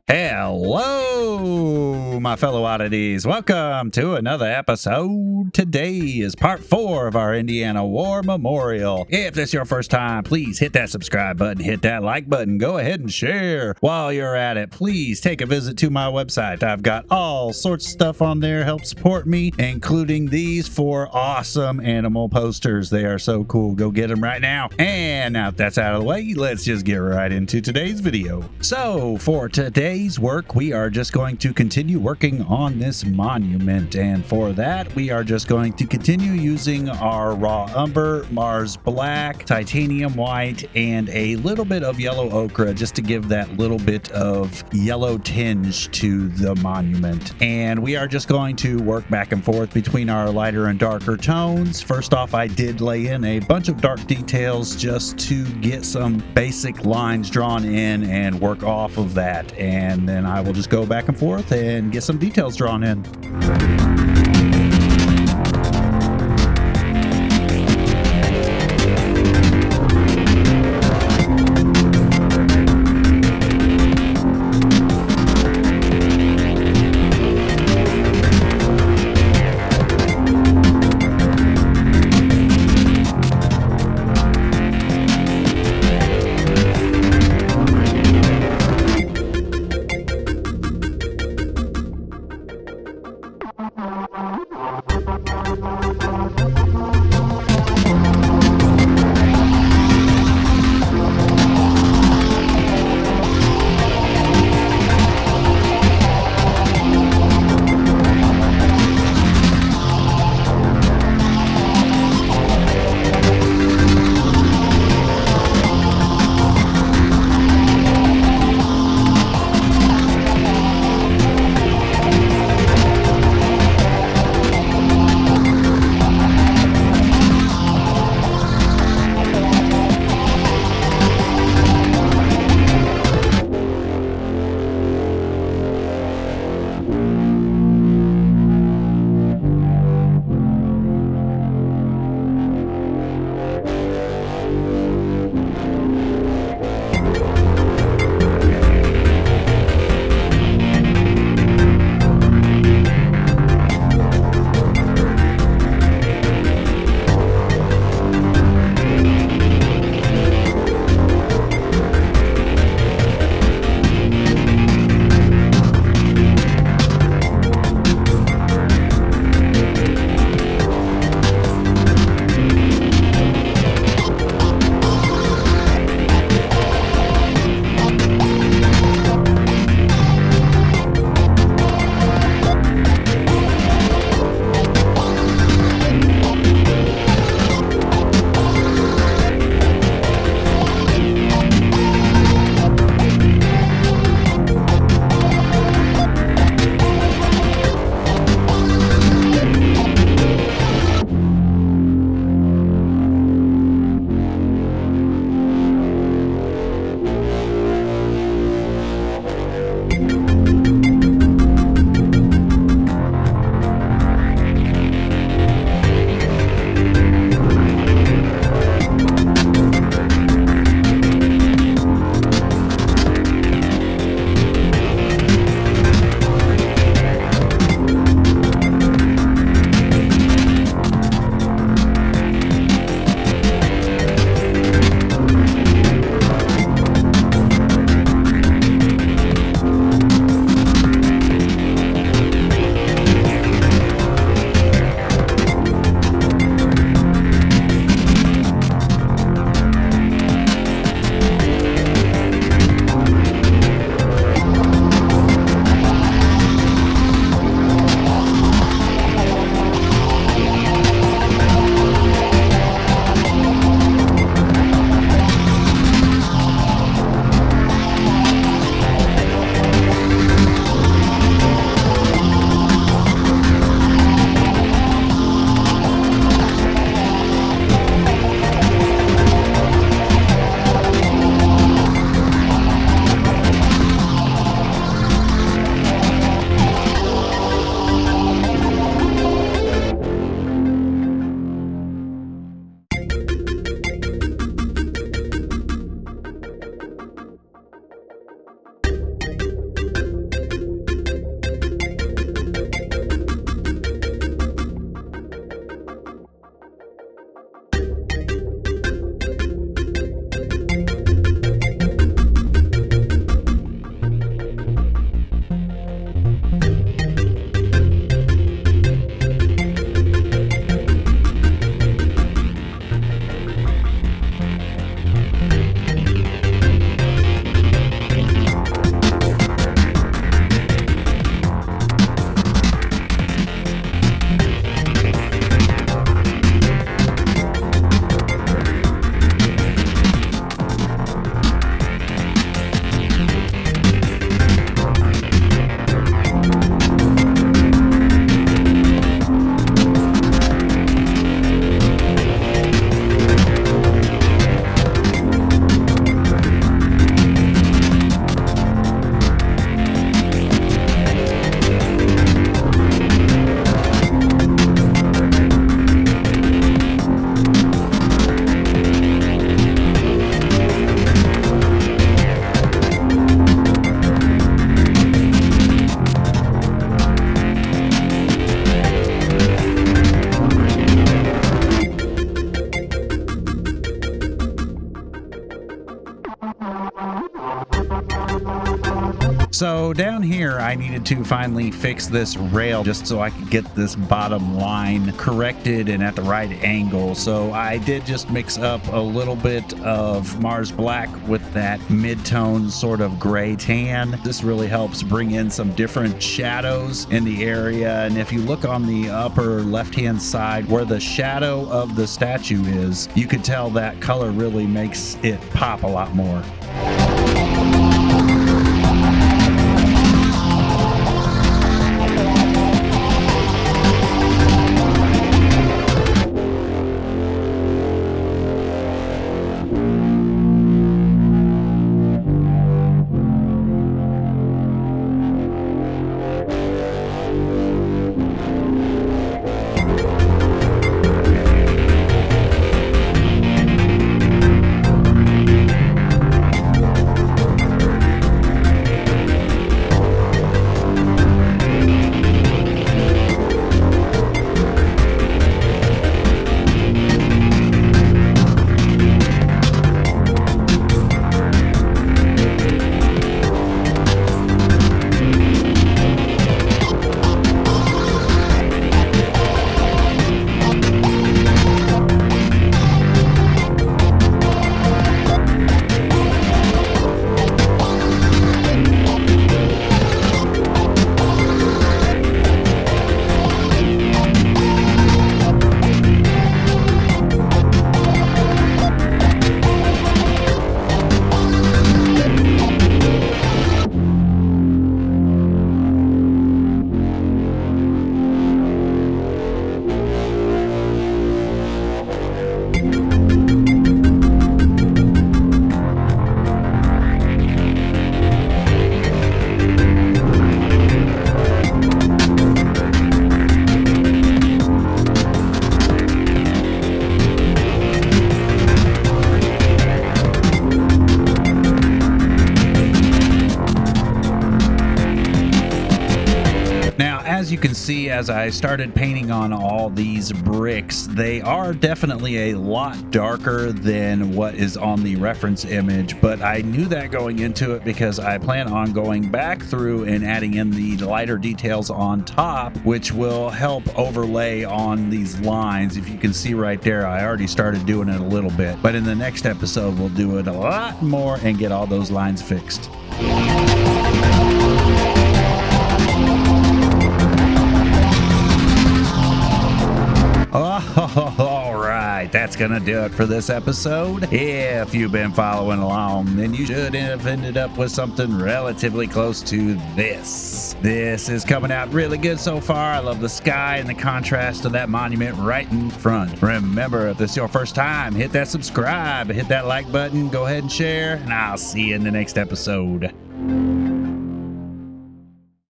Hello, my fellow oddities. Welcome to another episode. Today is part 4 of our Indiana War Memorial. If this is your first time, please hit that subscribe button, hit that like button, go ahead and share. While you're at it, please take a visit to my website. I've got all sorts of stuff on there, help support me, including these 4 awesome animal posters. They are so cool. Go get them right now. And now that that's out of the way, let's just get right into today's video. So for today's work, we are just going to continue working on this monument, and for that we are just going to continue using our raw umber, Mars black, titanium white, and a little bit of yellow ochre just to give that little bit of yellow tinge to the monument. And we are just going to work back and forth between our lighter and darker tones. First off, I did lay in a bunch of dark details just to get some basic lines drawn in and work off of that, and then I will just go back and forth and get some details drawn in. So down here, I needed to finally fix this rail just so I could get this bottom line corrected and at the right angle. So I did just mix up a little bit of Mars Black with that mid-tone sort of gray tan. This really helps bring in some different shadows in the area. And if you look on the upper left-hand side where the shadow of the statue is, you could tell that color really makes it pop a lot more. As you can see, as I started painting on all these bricks, they are definitely a lot darker than what is on the reference image, but I knew that going into it because I plan on going back through and adding in the lighter details on top, which will help overlay on these lines. If you can see right there, I already started doing it a little bit, but in the next episode, we'll do it a lot more and get all those lines fixed. All right, that's gonna do it for this episode. If you've been following along, then you should have ended up with something relatively close to this. This is coming out really good so far. I love the sky and the contrast of that monument right in front. Remember, if this is your first time, hit that subscribe, hit that like button, go ahead and share, and I'll see you in the next episode.